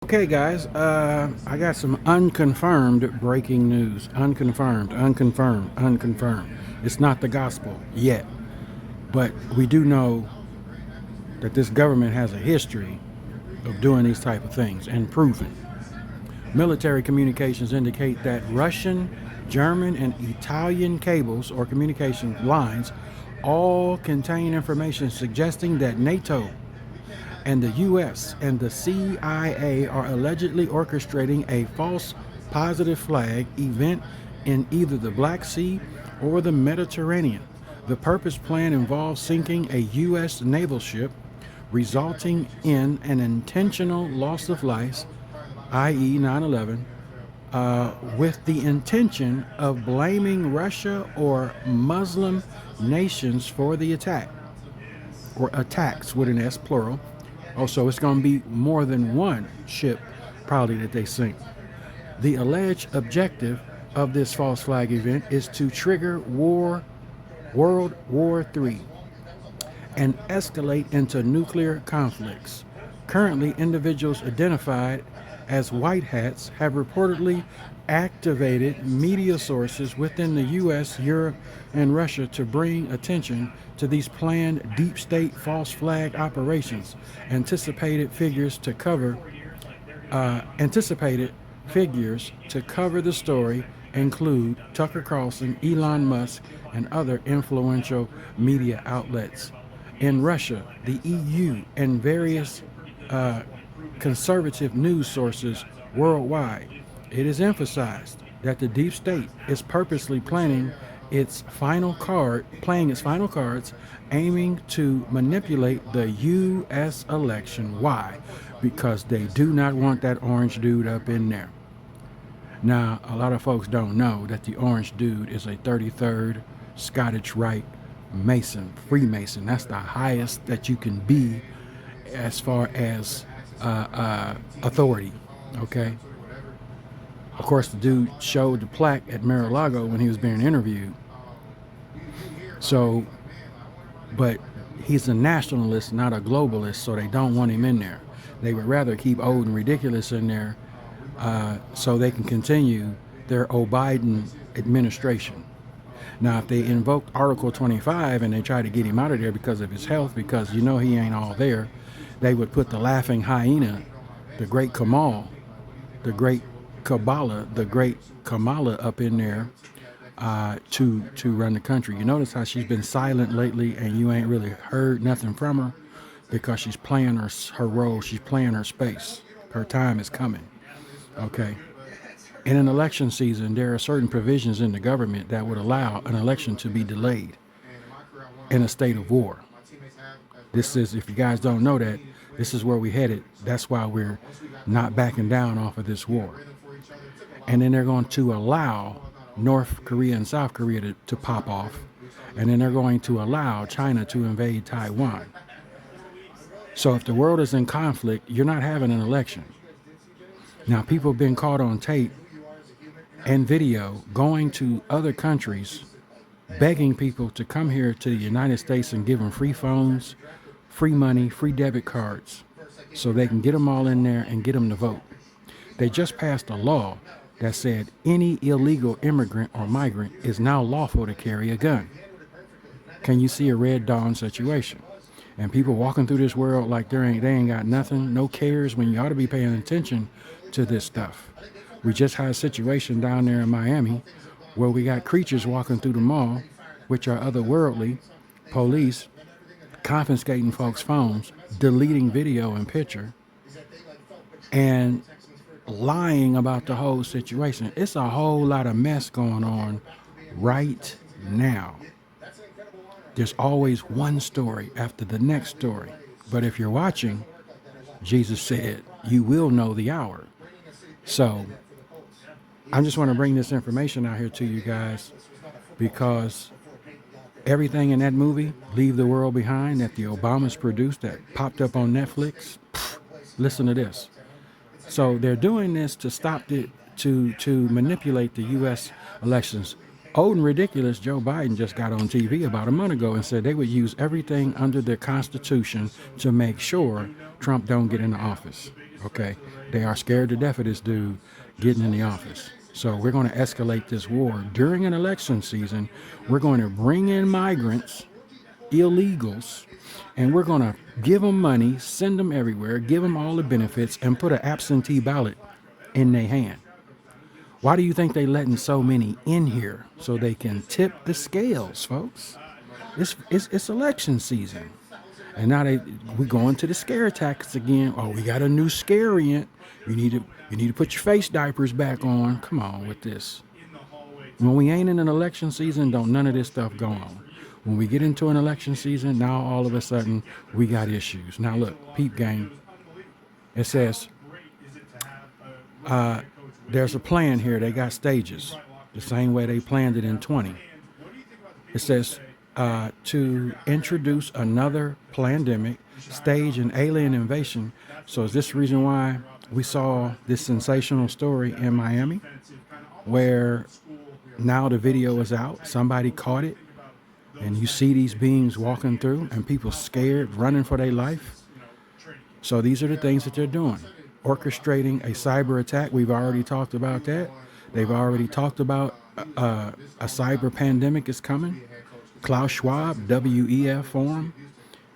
Okay, guys, I got some unconfirmed breaking news. Unconfirmed. It's not the gospel yet, but we do know that this government has a history of doing these type of things and proven. Military communications indicate that Russian, German, and Italian cables or communication lines all contain information suggesting that NATO and the US and the CIA are allegedly orchestrating a false positive flag event in either the Black Sea or the Mediterranean. The purpose plan involves sinking a US naval ship, resulting in an intentional loss of life, i.e., 9/11, with the intention of blaming Russia or Muslim nations for the attack, or attacks with an S plural. Also, it's going to be more than one ship probably that they sink. The alleged objective of this false flag event is to trigger World War III and escalate into nuclear conflicts. Currently, individuals identified as white hats have reportedly activated media sources within the US, Europe, and Russia to bring attention to these planned deep state false flag operations. Anticipated figures to cover the story include Tucker Carlson, Elon Musk, and other influential media outlets. In Russia, the EU, and various conservative news sources worldwide, it is emphasized that the deep state is purposely playing its final cards, aiming to manipulate the U.S. election. Why? Because they do not want that orange dude up in there. Now, a lot of folks don't know that the orange dude is a 33rd Scottish Rite Mason, Freemason. That's the highest that you can be as far as authority. Okay. Of course, the dude showed the plaque at Mar-a-Lago when he was being interviewed. So, but he's a nationalist, not a globalist, so they don't want him in there. They would rather keep old and ridiculous in there so they can continue their Biden administration. Now, if they invoked Article 25 and they try to get him out of there because of his health, because he ain't all there, they would put the laughing hyena, the great Kamal, the great the great Kamala up in there to run the country. You notice how she's been silent lately and you ain't really heard nothing from her because she's playing her role. She's playing her space. Her time is coming. Okay. In an election season, there are certain provisions in the government that would allow an election to be delayed in a state of war. This is, if you guys don't know that, this is where we headed. That's why we're not backing down off of this war. And then they're going to allow North Korea and South Korea to pop off. And then they're going to allow China to invade Taiwan. So if the world is in conflict, you're not having an election. Now, people have been caught on tape and video going to other countries, begging people to come here to the United States and give them free phones, free money, free debit cards, so they can get them all in there and get them to vote. They just passed a law that said any illegal immigrant or migrant is now lawful to carry a gun. Can you see a Red Dawn situation? And people walking through this world like they ain't got nothing, no cares, when you ought to be paying attention to this stuff. We just had a situation down there in Miami where we got creatures walking through the mall, which are otherworldly, police confiscating folks' phones, deleting video and picture, and lying about the whole situation. It's a whole lot of mess going on right now. There's always one story after the next story. But if you're watching, Jesus said, you will know the hour. So I just want to bring this information out here to you guys because everything in that movie, Leave the World Behind, that the Obamas produced, that popped up on Netflix, listen to this. So they're doing this to stop it, to manipulate the U.S. elections. Old and ridiculous Joe Biden just got on TV about a month ago and said they would use everything under their Constitution to make sure Trump don't get into office. Okay, they are scared to death of this dude getting in the office. So we're going to escalate this war during an election season. We're going to bring in migrants, illegals, and we're going to give them money, send them everywhere, give them all the benefits, and put an absentee ballot in their hand. Why do you think they letting so many in here? So they can tip the scales, folks. It's election season. And now we going to the scare tactics again. Oh, we got a new scariant. You need to put your face diapers back on. Come on with this. When we ain't in an election season, don't none of this stuff go on. When we get into an election season, now all of a sudden we got issues. Now look, peep game. It says there's a plan here. They got stages, the same way they planned it in 20. It says to introduce another pandemic, stage an alien invasion. So is this the reason why we saw this sensational story in Miami, where now the video is out, somebody caught it, and you see these beings walking through and people scared, running for their life? So these are the things that they're doing. Orchestrating a cyber attack. We've already talked about that. They've already talked about a cyber pandemic is coming. Klaus Schwab, WEF Forum.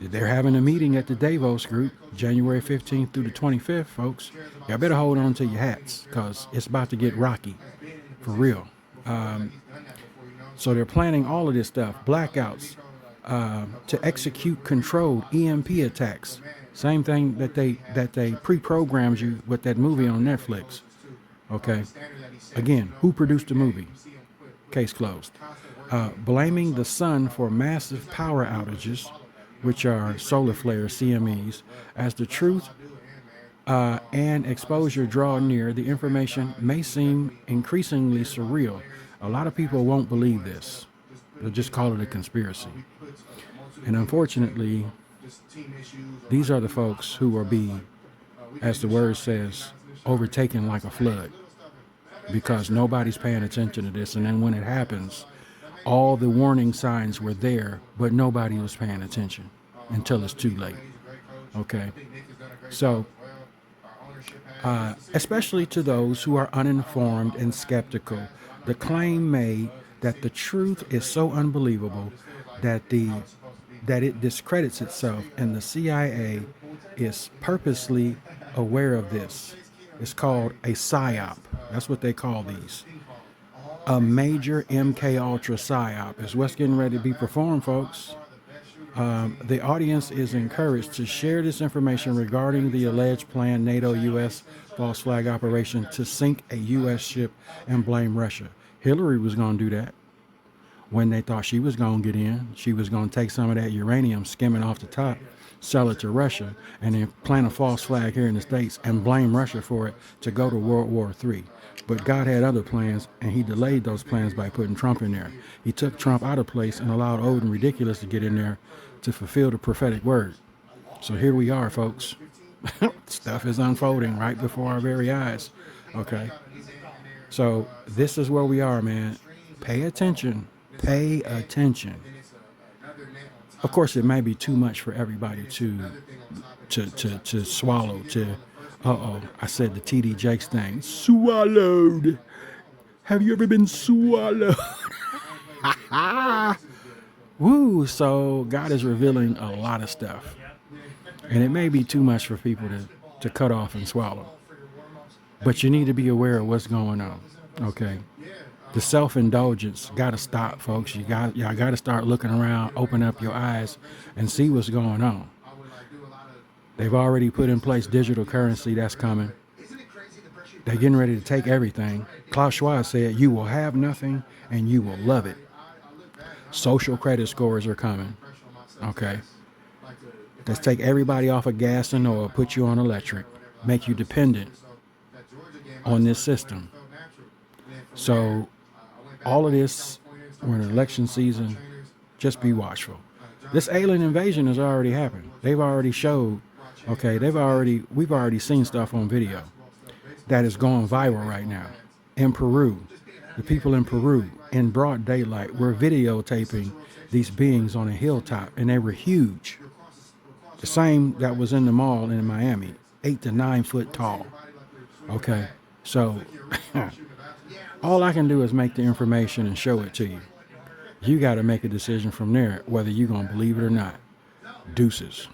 They're having a meeting at the Davos group, January 15th through the 25th, folks. Y'all better hold on to your hats, because it's about to get rocky, for real. So they're planning all of this stuff, blackouts, to execute controlled EMP attacks. Same thing that they pre-programmed you with that movie on Netflix. Okay. Again, who produced the movie? Case closed. Blaming the sun for massive power outages, which are solar flares, CMEs, as the truth and exposure draw near, the information may seem increasingly surreal. A lot of people won't believe this. They'll just call it a conspiracy. And unfortunately, these are the folks who will be, as the word says, overtaken like a flood, because nobody's paying attention to this. And then when it happens, all the warning signs were there, but nobody was paying attention until it's too late. Okay. So, especially to those who are uninformed and skeptical, the claim made that the truth is so unbelievable that it discredits itself, and the CIA is purposely aware of this. It's called a PSYOP. That's what they call these. A major MK Ultra PSYOP is what's getting ready to be performed, folks. The audience is encouraged to share this information regarding the alleged planned NATO-U.S. false flag operation to sink a U.S. ship and blame Russia. Hillary was going to do that when they thought she was going to get in. She was going to take some of that uranium, skim it off the top, sell it to Russia, and then plant a false flag here in the States and blame Russia for it to go to World War III. But God had other plans, and he delayed those plans by putting Trump in there. He took Trump out of place and allowed old and ridiculous to get in there to fulfill the prophetic word. So here we are, folks. Stuff is unfolding right before our very eyes. Okay. So this is where we are, man. Pay attention. Pay attention. Of course, it may be too much for everybody to swallow. I said the TD Jakes thing. Swallowed. Have you ever been swallowed? Woo! So God is revealing a lot of stuff, and it may be too much for people to cut off and swallow. But you need to be aware of what's going on. Okay. The self-indulgence got to stop, folks. Y'all got to start looking around, open up your eyes, and see what's going on. They've already put in place digital currency that's coming. They're getting ready to take everything. Klaus Schwab said, you will have nothing and you will love it. Social credit scores are coming. Okay. Let's take everybody off of gas and oil, put you on electric, make you dependent on this system. So all of this, we're in election season, just be watchful. This alien invasion has already happened. They've already showed, we've already seen stuff on video that is going viral right now. In Peru, the people in Peru, in broad daylight, were videotaping these beings on a hilltop, and they were huge. The same that was in the mall in Miami. 8 to 9 foot tall. Okay, so all I can do is make the information and show it to you. You got to make a decision from there whether you're going to believe it or not. Deuces.